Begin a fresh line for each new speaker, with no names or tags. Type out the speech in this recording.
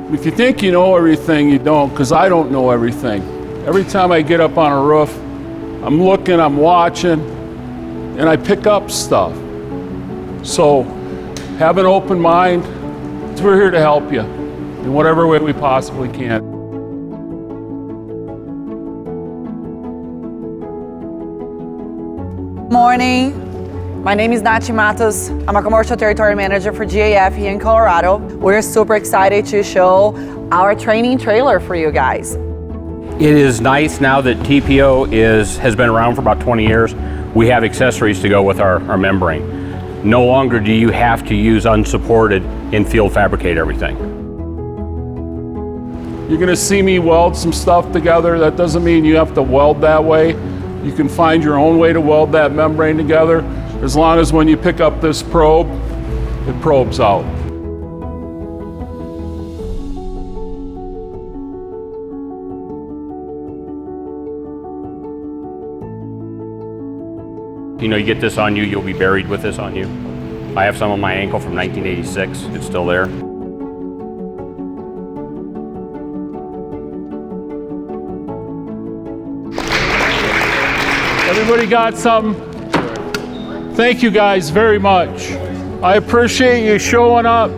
If you think you know everything, you don't, because I don't know everything. Every time I get up on a roof, I'm looking, I'm watching, and I pick up stuff. So have an open mind. We're here to help you in whatever way we possibly can.
Morning. My name is Nachi Matos. I'm a Commercial Territory Manager for GAF here in Colorado. We're super excited to show our training trailer for you guys.
It is nice now that TPO has been around for about 20 years. We have accessories to go with our membrane. No longer do you have to use unsupported in-field fabricate everything.
You're gonna see me weld some stuff together. That doesn't mean you have to weld that way. You can find your own way to weld that membrane together, as long as when you pick up this probe, it probes out.
You know, you get this on you, you'll be buried with this on you. I have some on my ankle from 1986. It's still there.
Everybody got something? Thank you guys very much. I appreciate you showing up.